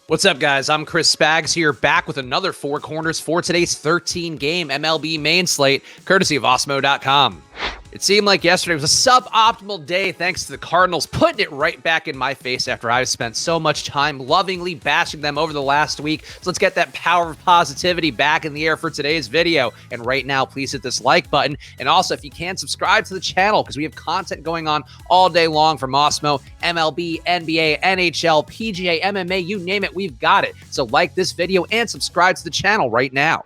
What's up, guys? I'm Chris Spags here, back with another Four Corners for today's 13-game MLB main slate, courtesy of Awesemo.com. It seemed like yesterday was a suboptimal day thanks to the Cardinals putting it right back in my face after I've spent so much time lovingly bashing them over the last week. So let's get that power of positivity back in the air for today's video. And right now, please hit this like button. And also, if you can, subscribe to the channel because we have content going on all day long from Awesemo, MLB, NBA, NHL, PGA, MMA, you name it, we've got it. So like this video and subscribe to the channel right now.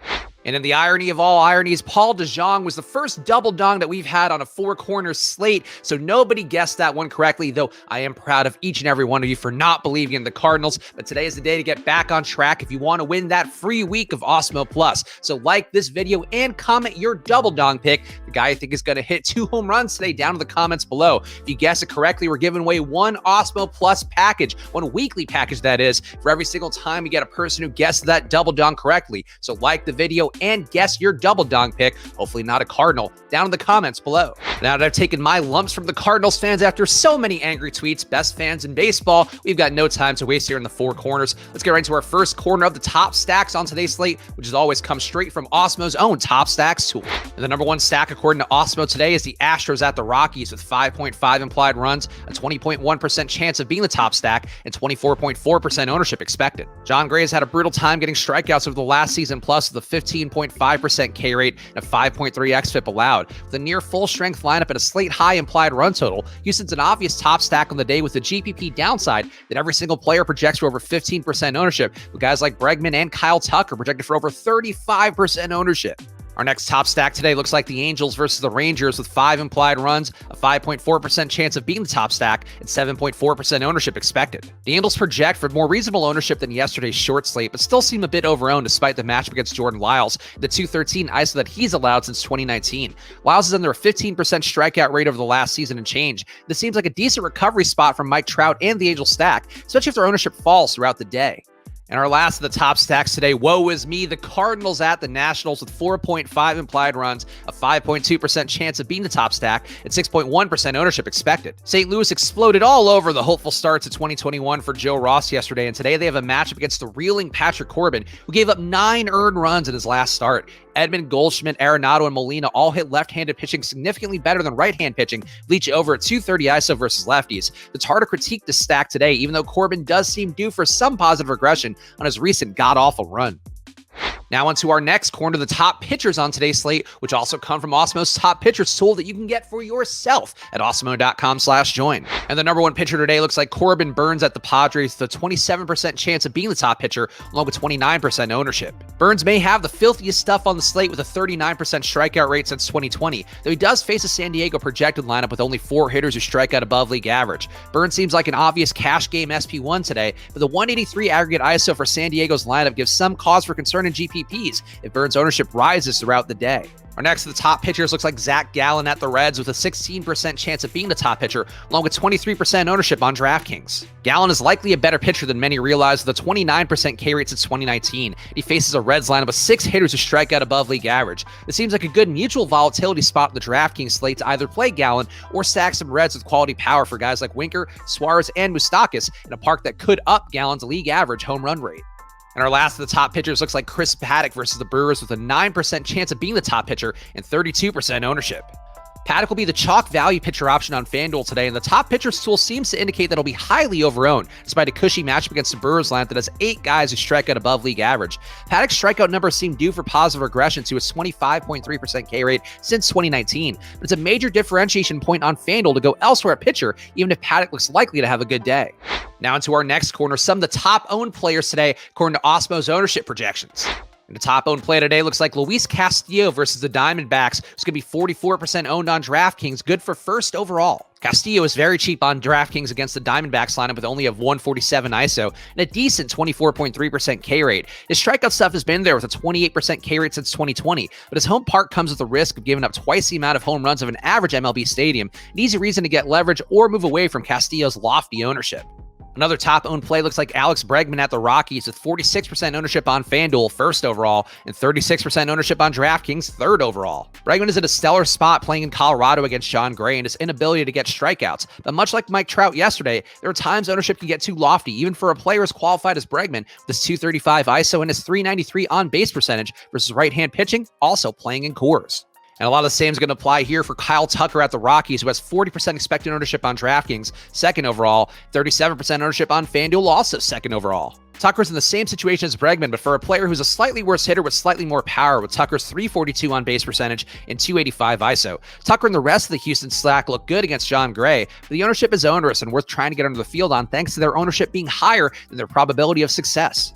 And in the irony of all ironies, Paul DeJong was the first double dong that we've had on a Four Corners slate, so nobody guessed that one correctly, though I am proud of each and every one of you for not believing in the Cardinals. But today is the day to get back on track if you want to win that free week of Awesemo Plus. So like this video and comment your double dong pick. The guy I think is going to hit 2 home runs today down in the comments below. If you guess it correctly, we're giving away one Awesemo Plus package, one weekly package that is, for every single time you get a person who guesses that double dong correctly. So like the video and guess your double dong pick, hopefully not a Cardinal, down in the comments below. Now that I've taken my lumps from the Cardinals fans after so many angry tweets, best fans in baseball, we've got no time to waste here in the Four Corners. Let's get right into our first corner of the top stacks on today's slate, which has always come straight from Awesemo's own top stacks tool. And the number one stack according to Awesemo today is the Astros at the Rockies with 5.5 implied runs, a 20.1% chance of being the top stack, and 24.4% ownership expected. John Gray has had a brutal time getting strikeouts over the last season, plus with a 15.5% K rate and a 5.3 xFIP allowed. With a near full strength lineup and a slate high implied run total, Houston's an obvious top stack on the day with the GPP downside that every single player projects for over 15% ownership, with guys like Bregman and Kyle Tucker projected for over 35% ownership. Our next top stack today looks like the Angels versus the Rangers with 5 implied runs, a 5.4% chance of being the top stack, and 7.4% ownership expected. The Angels project for more reasonable ownership than yesterday's short slate, but still seem a bit overowned despite the matchup against Jordan Lyles, the 213 ISO that he's allowed since 2019. Lyles is under a 15% strikeout rate over the last season and change. This seems like a decent recovery spot from Mike Trout and the Angels stack, especially if their ownership falls throughout the day. And our last of the top stacks today, woe is me, the Cardinals at the Nationals with 4.5 implied runs, a 5.2% chance of being the top stack, and 6.1% ownership expected. St. Louis exploded all over the hopeful start to 2021 for Joe Ross yesterday, and today they have a matchup against the reeling Patrick Corbin, who gave up 9 earned runs in his last start. Edmund, Goldschmidt, Arenado, and Molina all hit left-handed pitching significantly better than right-hand pitching, leach over at 230 ISO versus lefties. It's hard to critique this stack today, even though Corbin does seem due for some positive regression on his recent god-awful run. Now onto our next corner, the top pitchers on today's slate, which also come from Awesemo's top pitchers tool that you can get for yourself at awesemo.com/join. And the number one pitcher today looks like Corbin Burnes at the Padres with a 27% chance of being the top pitcher, along with 29% ownership. Burnes may have the filthiest stuff on the slate with a 39% strikeout rate since 2020, though he does face a San Diego projected lineup with only 4 hitters who strike out above league average. Burnes seems like an obvious cash game SP1 today, but the 183 aggregate ISO for San Diego's lineup gives some cause for concern in GPPs if Burnes' ownership rises throughout the day. Our next of the top pitchers looks like Zach Gallen at the Reds with a 16% chance of being the top pitcher, along with 23% ownership on DraftKings. Gallen is likely a better pitcher than many realize with a 29% K rate since 2019. He faces a Reds lineup of 6 hitters who strike out above league average. This seems like a good mutual volatility spot in the DraftKings slate to either play Gallen or stack some Reds with quality power for guys like Winker, Suarez, and Moustakas in a park that could up Gallen's league average home run rate. And our last of the top pitchers looks like Chris Paddack versus the Brewers with a 9% chance of being the top pitcher and 32% ownership. Paddack will be the chalk value pitcher option on FanDuel today, and the top pitchers tool seems to indicate that it'll be highly overowned, despite a cushy matchup against the Brewers lineup that has 8 guys who strike out above league average. Paddack's strikeout numbers seem due for positive regression to his 25.3% K rate since 2019, but it's a major differentiation point on FanDuel to go elsewhere at pitcher, even if Paddack looks likely to have a good day. Now into our next corner, some of the top owned players today, according to Awesemo's ownership projections. And the top owned play today looks like Luis Castillo versus the Diamondbacks, who's going to be 44% owned on DraftKings, good for first overall. Castillo is very cheap on DraftKings against the Diamondbacks lineup with only a 147 ISO and a decent 24.3% K rate. His strikeout stuff has been there with a 28% K rate since 2020, but his home park comes with the risk of giving up twice the amount of home runs of an average MLB stadium, an easy reason to get leverage or move away from Castillo's lofty ownership. Another top-owned play looks like Alex Bregman at the Rockies with 46% ownership on FanDuel, first overall, and 36% ownership on DraftKings, third overall. Bregman is in a stellar spot playing in Colorado against Jon Gray and his inability to get strikeouts. But much like Mike Trout yesterday, there are times ownership can get too lofty, even for a player as qualified as Bregman, with his .235 ISO and his .393 on-base percentage versus right-hand pitching, also playing in Coors. And a lot of the same is going to apply here for Kyle Tucker at the Rockies, who has 40% expected ownership on DraftKings, second overall, 37% ownership on FanDuel, also second overall. Tucker's in the same situation as Bregman, but for a player who's a slightly worse hitter with slightly more power, with Tucker's .342 on base percentage and .285 ISO. Tucker and the rest of the Houston stack look good against Jon Gray, but the ownership is onerous and worth trying to get under the field on thanks to their ownership being higher than their probability of success.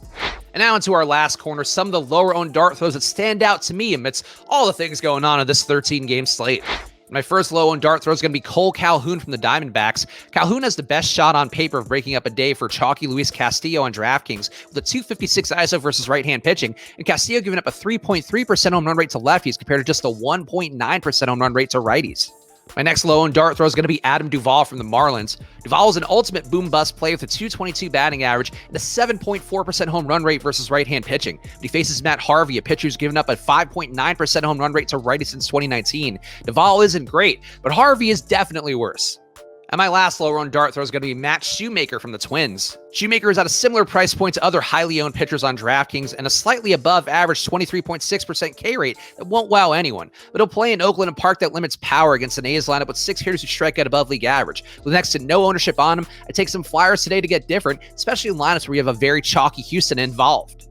And now into our last corner, some of the lower-owned dart throws that stand out to me amidst all the things going on in this 13-game slate. My first low-owned dart throw is going to be Cole Calhoun from the Diamondbacks. Calhoun has the best shot on paper of breaking up a day for chalky Luis Castillo on DraftKings with a .256 ISO versus right-hand pitching, and Castillo giving up a 3.3% home run rate to lefties compared to just a 1.9% home run rate to righties. My next low-owned dart throw is going to be Adam Duvall from the Marlins. Duvall is an ultimate boom-bust play with a .222 batting average and a 7.4% home run rate versus right-hand pitching. But he faces Matt Harvey, a pitcher who's given up a 5.9% home run rate to righties since 2019. Duvall isn't great, but Harvey is definitely worse. And my last low-owned dart throw is going to be Matt Shoemaker from the Twins. Shoemaker is at a similar price point to other highly owned pitchers on DraftKings and a slightly above average 23.6% K rate that won't wow anyone. But he'll play in Oakland, a park that limits power against an A's lineup with 6 hitters who strike out above league average. With next to no ownership on him, I take some flyers today to get different, especially in lineups where you have a very chalky Houston involved.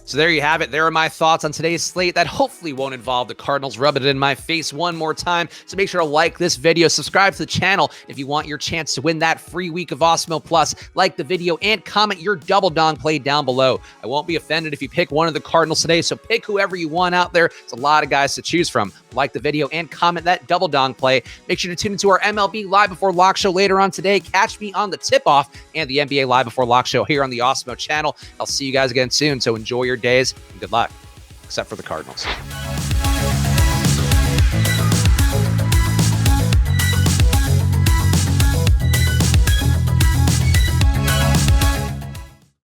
So there you have it. There are my thoughts on today's slate that hopefully won't involve the Cardinals rubbing it in my face one more time. So make sure to like this video, subscribe to the channel if you want your chance to win that free week of Awesemo Plus. Like the video and comment your double dong play down below. I won't be offended if you pick one of the Cardinals today, so pick whoever you want out there. There's a lot of guys to choose from. Like the video and comment that double dong play. Make sure to tune into our MLB Live Before Lock show later on today. Catch me on the tip-off and the NBA Live Before Lock show here on the Awesemo channel. I'll see you guys again soon, so enjoy your days and good luck, except for the Cardinals.